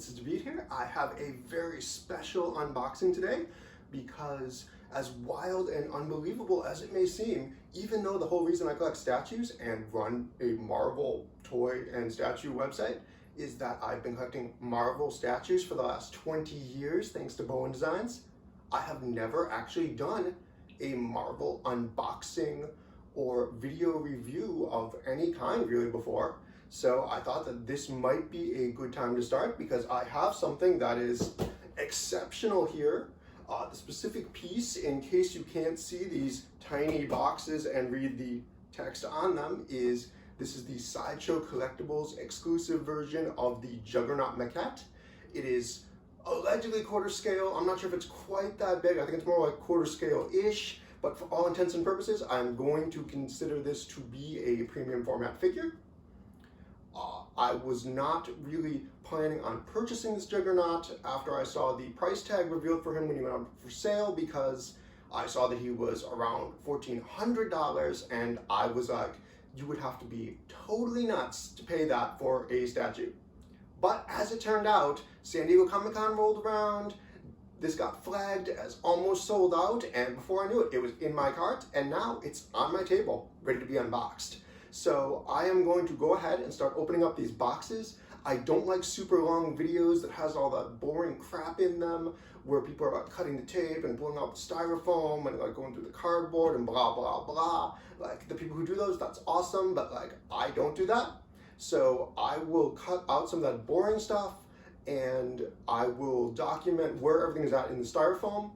this is David here. I have a very special unboxing today because, as wild and unbelievable as it may seem, even though the whole reason I collect statues and run a Marvel toy and statue website is that I've been collecting Marvel statues for the last 20 years thanks to Bowen Designs, I have never actually done a Marvel unboxing or video review of any kind really before. So I thought that this might be a good time to start because I have something that is exceptional here. The specific piece, in case you can't see these tiny boxes and read the text on them, is this is the Sideshow Collectibles exclusive version of the Juggernaut Maquette. It is allegedly quarter scale. I'm not sure if it's quite that big. I think it's more like quarter scale-ish, but for all intents and purposes, I'm going to consider this to be a premium format figure. I was not really planning on purchasing this Juggernaut after I saw the price tag revealed for him when he went out for sale, because I saw that he was around $1,400 and I was like, you would have to be totally nuts to pay that for a statue. But as it turned out, San Diego Comic-Con rolled around, this got flagged as almost sold out, and before I knew it, it was in my cart, and now it's on my table, ready to be unboxed. So I am going to go ahead and start opening up these boxes. I don't like super long videos that has all that boring crap in them, where people are like cutting the tape and pulling out the styrofoam and like going through the cardboard and blah, blah, blah. Like, the people who do those, that's awesome, but like, I don't do that. So I will cut out some of that boring stuff and I will document where everything is at in the styrofoam.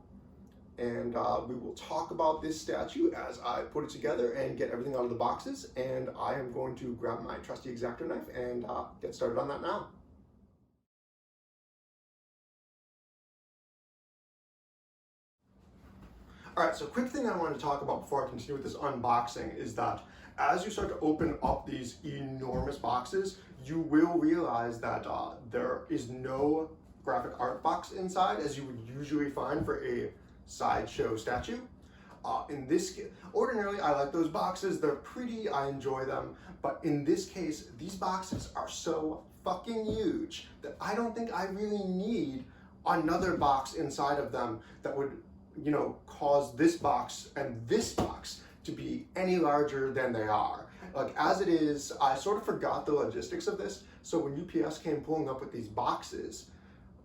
And we will talk about this statue as I put it together and get everything out of the boxes. And I am going to grab my trusty X-Acto knife and get started on that now. All right, so quick thing I wanted to talk about before I continue with this unboxing is that as you start to open up these enormous boxes, you will realize that there is no graphic art box inside as you would usually find for a Sideshow statue. Ordinarily I like those boxes, they're pretty, I enjoy them, but in this case, these boxes are so fucking huge that I don't think I really need another box inside of them that would, you know, cause this box and this box to be any larger than they are. Like, as it is, I sort of forgot the logistics of this, so when UPS came pulling up with these boxes,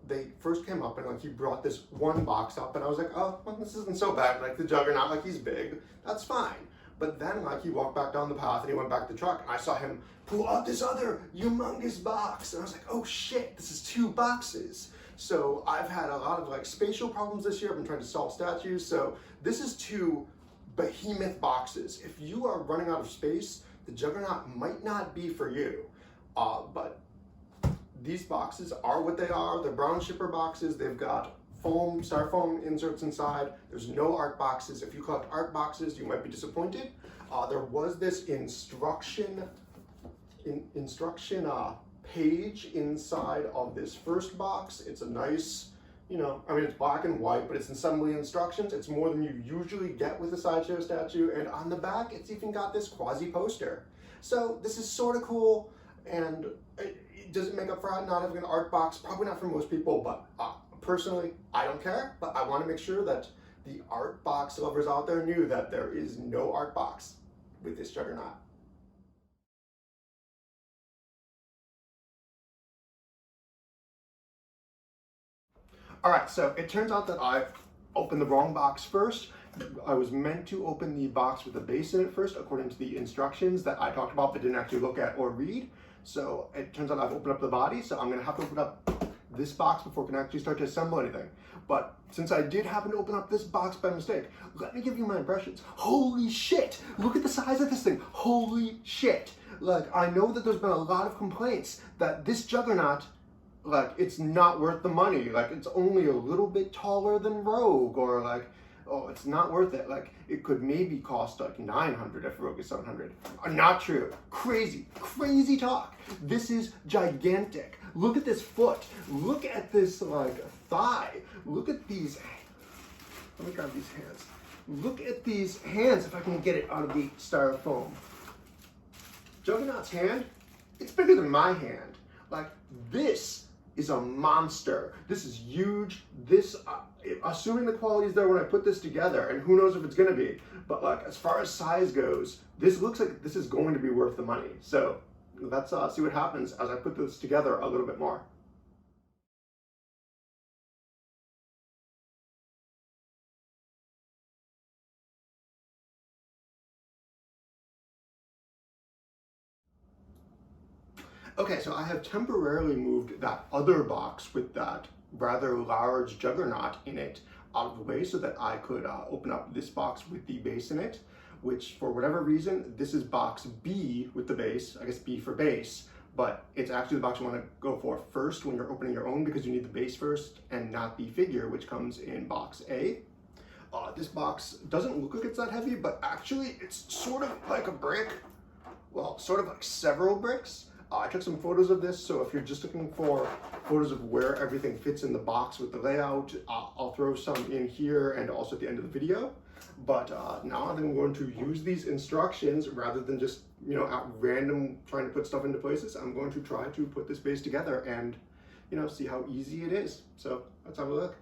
they first came up and like he brought this one box up and I was like, oh, well, this isn't so bad. Like, the Juggernaut, like, he's big, that's fine. But then like he walked back down the path and he went back to the truck and I saw him pull out this other humongous box and I was like, oh shit, this is 2 boxes. So I've had a lot of like spatial problems this year. I've been trying to solve statues. So this is 2 behemoth boxes. If you are running out of space, the Juggernaut might not be for you. But these boxes are what they are. They're brown shipper boxes. They've got foam, styrofoam inserts inside. There's no art boxes. If you collect art boxes, you might be disappointed. There was this instruction page inside of this first box. It's a nice, you know, I mean, it's black and white, but it's assembly instructions. It's more than you usually get with a Sideshow statue. And on the back, it's even got this quasi poster. So this is sort of cool. And does it make up for not having an art box? Probably not for most people, but personally, I don't care. But I want to make sure that the art box lovers out there knew that there is no art box with this Juggernaut. All right, so it turns out that I opened the wrong box first. I was meant to open the box with a base in it first, according to the instructions that I talked about but didn't actually look at or read. So it turns out I've opened up the body, so I'm gonna have to open up this box before I can actually start to assemble anything. But since I did happen to open up this box by mistake, let me give you my impressions. Holy shit, look at the size of this thing. Holy shit. Like, I know that there's been a lot of complaints that this Juggernaut, like, it's not worth the money. Like, it's only a little bit taller than Rogue, or like, oh, it's not worth it. Like, it could maybe cost like $900 if Rogue is $700. Not true. Crazy, crazy talk. This is gigantic. Look at this foot. Look at this like thigh. Look at these. Let me grab these hands. Look at these hands if I can get it out of the styrofoam. Juggernaut's hand, it's bigger than my hand. Like, this is a monster. This is huge. This, assuming the quality is there when I put this together, and who knows if it's gonna be, but like as far as size goes, this looks like this is going to be worth the money. So let's see what happens as I put this together a little bit more. Okay, so I have temporarily moved that other box with that rather large juggernaut in it out of the way so that I could open up this box with the base in it, which for whatever reason, this is box B with the base, I guess B for base, but it's actually the box you want to go for first when you're opening your own because you need the base first and not the figure, which comes in box A. This box doesn't look like it's that heavy, but actually it's sort of like a brick, well, sort of like several bricks. I took some photos of this, so if you're just looking for photos of where everything fits in the box with the layout, I'll throw some in here and also at the end of the video. But now I'm going to use these instructions rather than just, you know, at random trying to put stuff into places. I'm going to try to put this base together and, you know, see how easy it is. So let's have a look.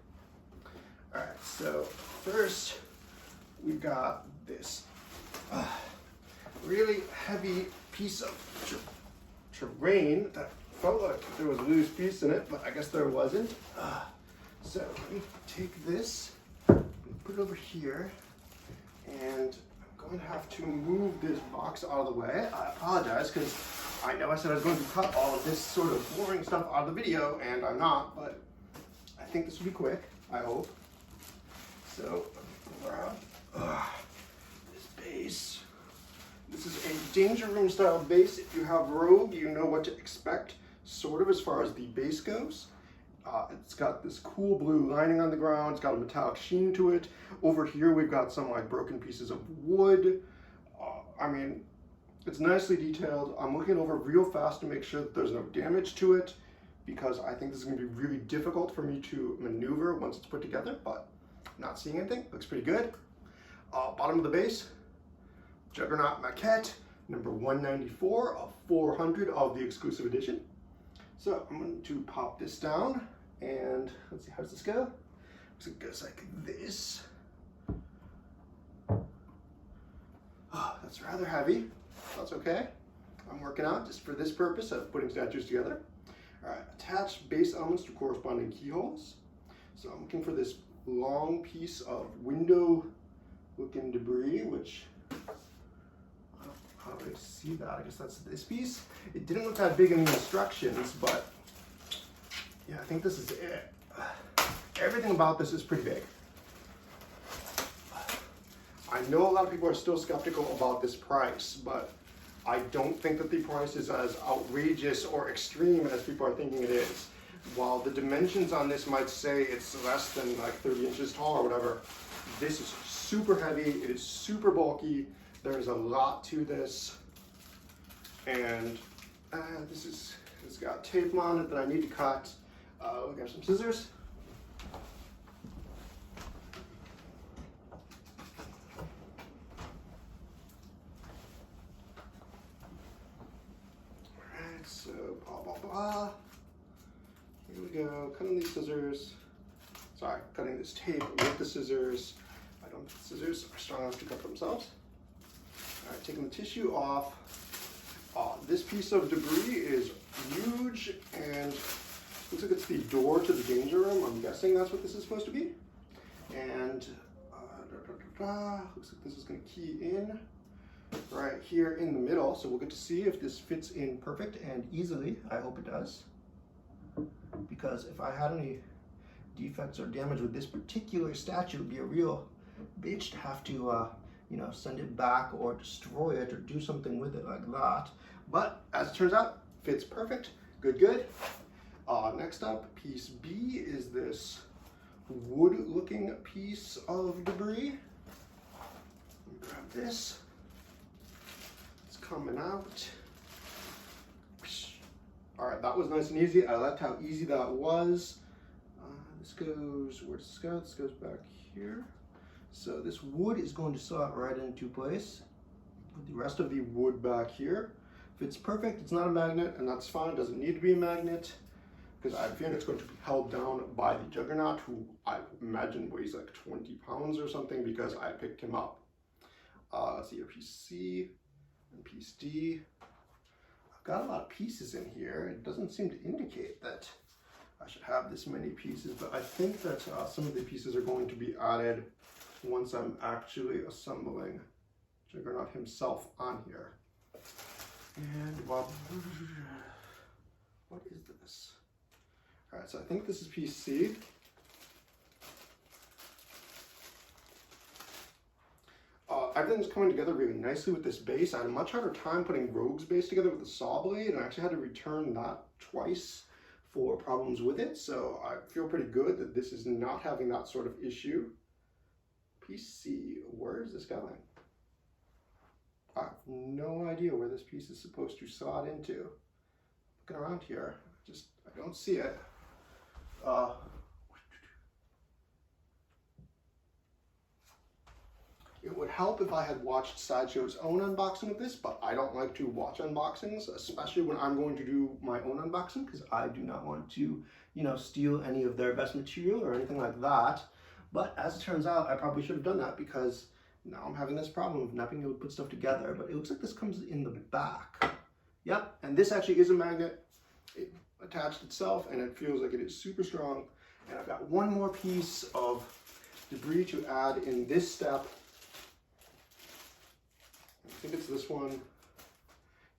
All right, so first we've got this really heavy piece of terrain that felt like there was a loose piece in it, but I guess there wasn't. So let me take this and put it over here, and I'm going to have to move this box out of the way. I apologize because I know I said I was going to cut all of this sort of boring stuff out of the video, and I'm not, but I think this will be quick, I hope. So grab this base. This is a Danger Room style base. If you have Rogue, you know what to expect, sort of as far as the base goes. It's got this cool blue lining on the ground. It's got a metallic sheen to it. Over here, we've got some like broken pieces of wood. I mean, it's nicely detailed. I'm looking over real fast to make sure that there's no damage to it because I think this is gonna be really difficult for me to maneuver once it's put together, but I'm not seeing anything. Looks pretty good. Bottom of the base, Juggernaut Maquette, number 194 of 400 of the exclusive edition. So I'm going to pop this down and let's see, how does this go? So it goes like this. Oh, that's rather heavy. That's okay. I'm working out just for this purpose of putting statues together. All right, attach base elements to corresponding keyholes. So I'm looking for this long piece of window looking debris, which how do I see that? I guess that's this piece. It didn't look that big in the instructions, but yeah, I think this is it. Everything about this is pretty big. I know a lot of people are still skeptical about this price, but I don't think that the price is as outrageous or extreme as people are thinking it is. While the dimensions on this might say it's less than like 30 inches tall or whatever, this is super heavy, it is super bulky. There's a lot to this, and it's got tape on it that I need to cut. We got some scissors. Alright, so blah, blah, blah. Here we go, cutting these scissors. Sorry, cutting this tape with the scissors. I don't think the scissors are strong enough to cut themselves. All right, taking the tissue off. This piece of debris is huge and looks like it's the door to the danger room. I'm guessing that's what this is supposed to be. And looks like this is going to key in right here in the middle. So we'll get to see if this fits in perfect and easily. I hope it does. Because if I had any defects or damage with this particular statue, it would be a real bitch to have to you know, send it back or destroy it or do something with it like that. But as it turns out, fits perfect. Good, good. Next up, piece B is this wood-looking piece of debris. Grab this. It's coming out. All right, that was nice and easy. I liked how easy that was. This goes, where does this go? This goes back here. So this wood is going to slot right into place. Put the rest of the wood back here. Fits perfect. It's not a magnet, and that's fine. It doesn't need to be a magnet. because I have a feeling it's going to be held down by the Juggernaut, who I imagine weighs like 20 pounds or something because I picked him up. Let's see here, piece C and piece D. I've got a lot of pieces in here. It doesn't seem to indicate that I should have this many pieces, but I think that some of the pieces are going to be added once I'm actually assembling Juggernaut himself on here. And what is this? All right, so I think this is piece C. Everything's coming together really nicely with this base. I had a much harder time putting Rogue's base together with the saw blade, and I actually had to return that twice for problems with it, so I feel pretty good that this is not having that sort of issue. Piece C, where is this going? I have no idea where this piece is supposed to slot into. Looking around here, I don't see it. It would help if I had watched Sideshow's own unboxing of this, but I don't like to watch unboxings, especially when I'm going to do my own unboxing, because I do not want to, you know, steal any of their best material or anything like that. But as it turns out, I probably should have done that because now I'm having this problem of not being able to put stuff together. But it looks like this comes in the back. Yep, and this actually is a magnet. It attached itself, and it feels like it is super strong. And I've got one more piece of debris to add in this step. I think it's this one.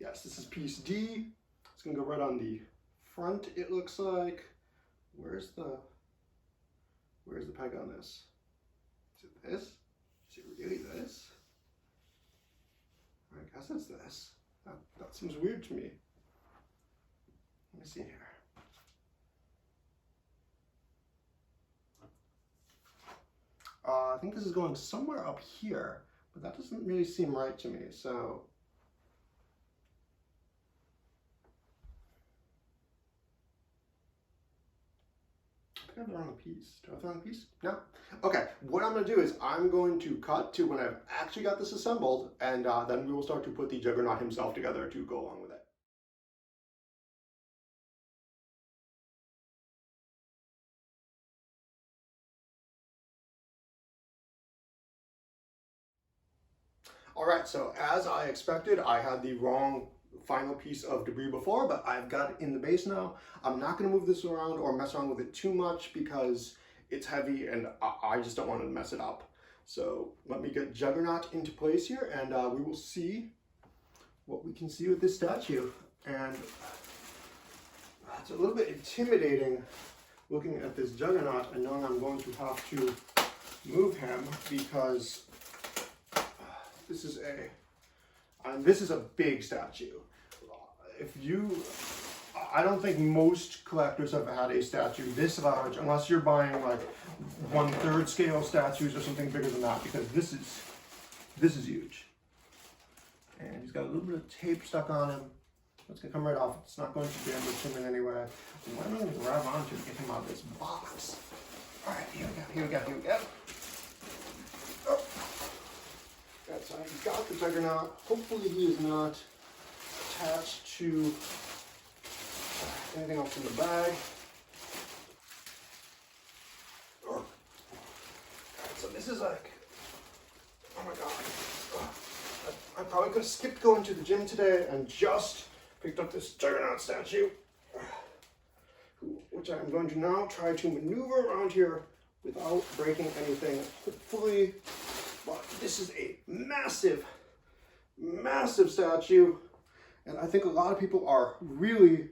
Yes, this is piece D. It's gonna go right on the front, it looks like. Where's the peg on this? Is it this? Is it really this? I guess it's this. That seems weird to me. Let me see here. I think this is going somewhere up here, but that doesn't really seem right to me, so. I think I have the wrong piece. Do I have the wrong piece? No? Okay, what I'm gonna do is I'm going to cut to when I've actually got this assembled, and then we will start to put the Juggernaut himself together to go along with it. All right, so as I expected, I had the wrong final piece of debris before, but I've got it in the base now. I'm not gonna move this around or mess around with it too much because it's heavy and I just don't want to mess it up. So let me get Juggernaut into place here, and we will see what we can see with this statue. And it's a little bit intimidating looking at this Juggernaut and knowing I'm going to have to move him because this is a big statue. I don't think most collectors have had a statue this large, unless you're buying like 1/3 scale statues or something bigger than that, because this is huge. And he's got a little bit of tape stuck on him. It's gonna come right off. It's not going to damage him in any way. And what am I gonna grab onto to get him out of this box? All right, here we go. Oh. That's how he's got the Juggernaut. Hopefully he is not attached to anything else in the bag. Alright, so this is like, oh my god. I probably could have skipped going to the gym today and just picked up this Juggernaut statue, which I'm going to now try to maneuver around here without breaking anything, hopefully. But this is a massive, massive statue, and I think a lot of people are really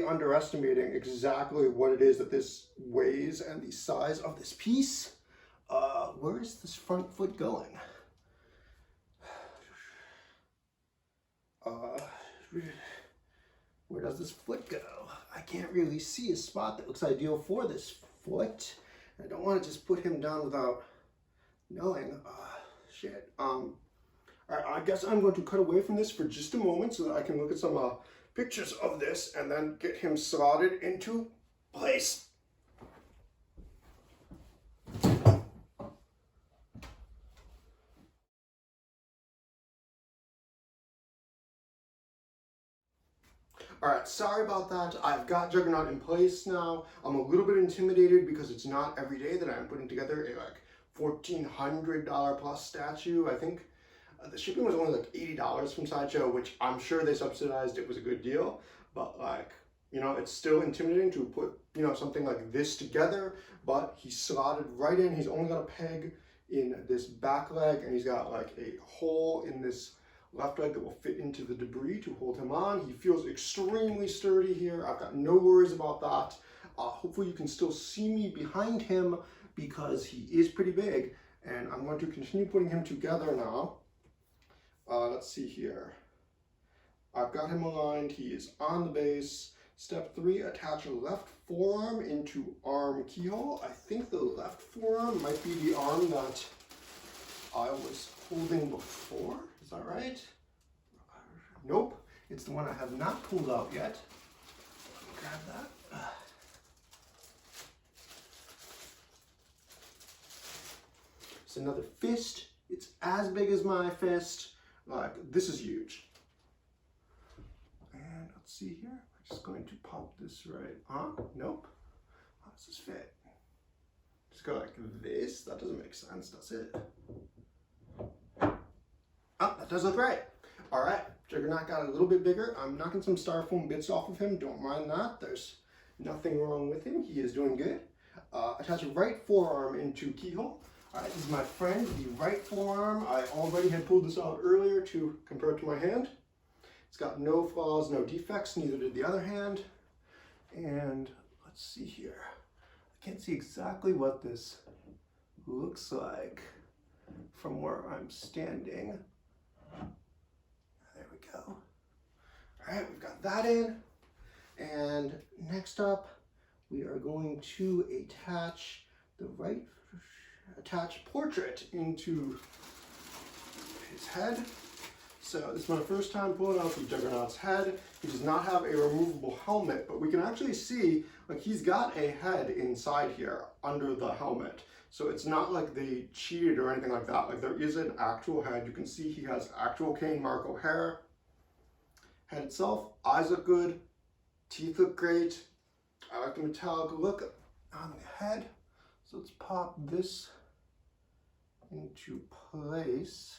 underestimating exactly what it is that this weighs and the size of this piece. Where is this front foot going? Where does this foot go? I can't really see a spot that looks ideal for this foot. I don't want to just put him down without knowing. Shit. Alright, I guess I'm going to cut away from this for just a moment so that I can look at some pictures of this and then get him slotted into place. Alright, sorry about that. I've got Juggernaut in place now. I'm a little bit intimidated because it's not every day that I'm putting together a like $1,400 plus statue. I think the shipping was only like $80 from Sideshow, which I'm sure they subsidized. It was a good deal, but like, you know, it's still intimidating to put, you know, something like this together, but he slotted right in. He's only got a peg in this back leg, and he's got like a hole in this left leg that will fit into the debris to hold him on. He feels extremely sturdy here. I've got no worries about that. Hopefully you can still see me behind him because he is pretty big, and I'm going to continue putting him together now. Let's see here. I've got him aligned. He is on the base. Step 3, attach a left forearm into arm keyhole. I think the left forearm might be the arm that I was holding before. Is that right? Nope. It's the one I have not pulled out yet. Grab that. It's another fist. It's as big as my fist. Like, this is huge. And let's see here. I'm just going to pop this right on. Nope. How does this fit? Just go like this. That doesn't make sense, does it? Oh, that does look right. All right, Juggernaut got a little bit bigger. I'm knocking some styrofoam bits off of him. Don't mind that. There's nothing wrong with him. He is doing good. Attach a right forearm into keyhole. All right, this is my friend, the right forearm. I already had pulled this out earlier to compare it to my hand. It's got no flaws, no defects, neither did the other hand. And let's see here. I can't see exactly what this looks like from where I'm standing. There we go. All right, we've got that in. And next up, we are going to attach the attach portrait into his head. So this is my first time pulling out the Juggernaut's head. He does not have a removable helmet, but we can actually see like he's got a head inside here under the helmet. So it's not like they cheated or anything like that. Like there is an actual head. You can see he has actual Kane Marco hair. Head itself, eyes look good, teeth look great. I like the metallic look on the head. So let's pop this into place.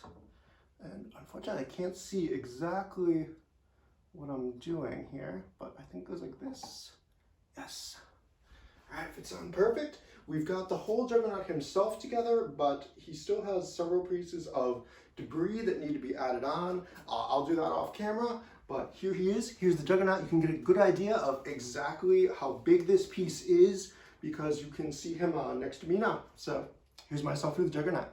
And unfortunately, I can't see exactly what I'm doing here, but I think it goes like this. Yes. All right, fits on perfect. We've got the whole Juggernaut himself together, but he still has several pieces of debris that need to be added on. I'll do that off camera, but here he is. Here's the Juggernaut. You can get a good idea of exactly how big this piece is because you can see him next to me now. So here's myself with the Juggernaut.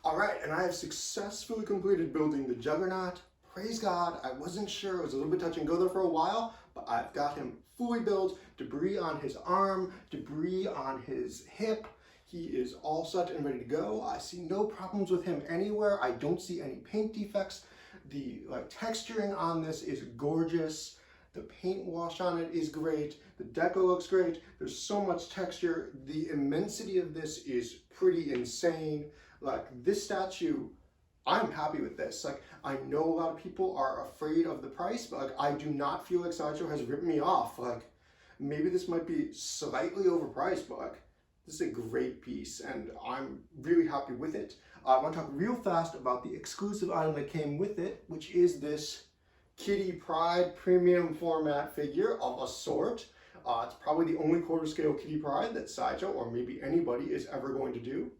All right, and I have successfully completed building the Juggernaut. Praise God, I wasn't sure. It was a little bit touch and go there for a while, but I've got him fully built. Debris on his arm, debris on his hip. He is all set and ready to go. I see no problems with him anywhere. I don't see any paint defects. The texturing on this is gorgeous. The paint wash on it is great. The deco looks great. There's so much texture. The immensity of this is pretty insane. Like this statue, I'm happy with this. Like I know a lot of people are afraid of the price, but like I do not feel like Sideshow has ripped me off. Like maybe this might be slightly overpriced, but like this is a great piece and I'm really happy with it. I want to talk real fast about the exclusive item that came with it, which is this Kitty Pryde premium format figure of a sort. It's probably the only quarter scale Kitty Pryde that Sideshow or maybe anybody is ever going to do.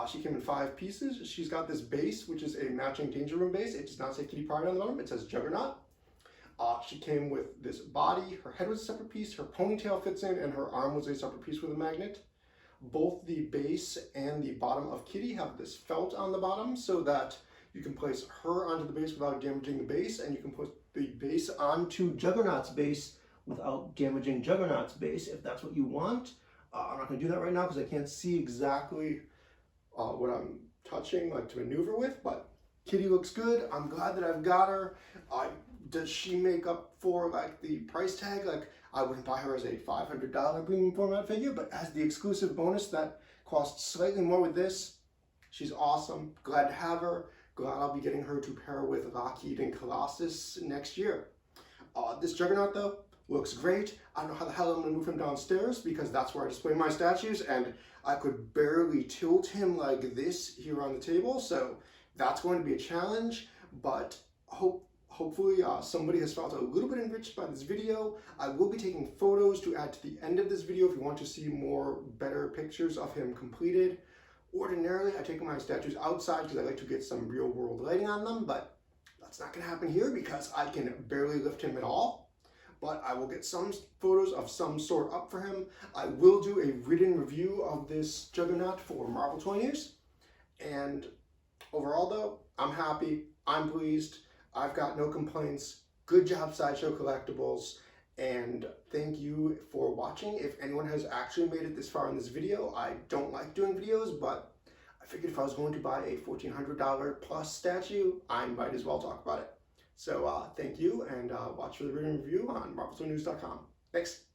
She came in 5 pieces. She's got this base, which is a matching Danger Room base. It does not say Kitty Pryde on the bottom. It says Juggernaut. She came with this body. Her head was a separate piece. Her ponytail fits in, and her arm was a separate piece with a magnet. Both the base and the bottom of Kitty have this felt on the bottom so that you can place her onto the base without damaging the base, and you can put the base onto Juggernaut's base without damaging Juggernaut's base if that's what you want. I'm not going to do that right now because I can't see exactly what I'm touching like to maneuver with, but Kitty looks good. I'm glad that I've got her. Does she make up for like the price tag? Like I wouldn't buy her as a $500 premium format figure, but as the exclusive bonus that costs slightly more with this, She's awesome. Glad to have her. Glad I'll be getting her to pair with Lockheed and Colossus next year. This Juggernaut, though, looks great. I don't know how the hell I'm going to move him downstairs because that's where I display my statues, and I could barely tilt him like this here on the table, so that's going to be a challenge, but hopefully somebody has felt a little bit enriched by this video. I will be taking photos to add to the end of this video if you want to see more better pictures of him completed. Ordinarily, I take my statues outside because I like to get some real world lighting on them, but that's not going to happen here because I can barely lift him at all. But I will get some photos of some sort up for him. I will do a written review of this Juggernaut for Marvel Toy News. And overall though, I'm happy, I'm pleased, I've got no complaints. Good job, Sideshow Collectibles. And thank you for watching. If anyone has actually made it this far in this video, I don't like doing videos, but I figured if I was going to buy a $1,400 plus statue, I might as well talk about it. So thank you, and watch for the written review on marveltoynews.com. Thanks.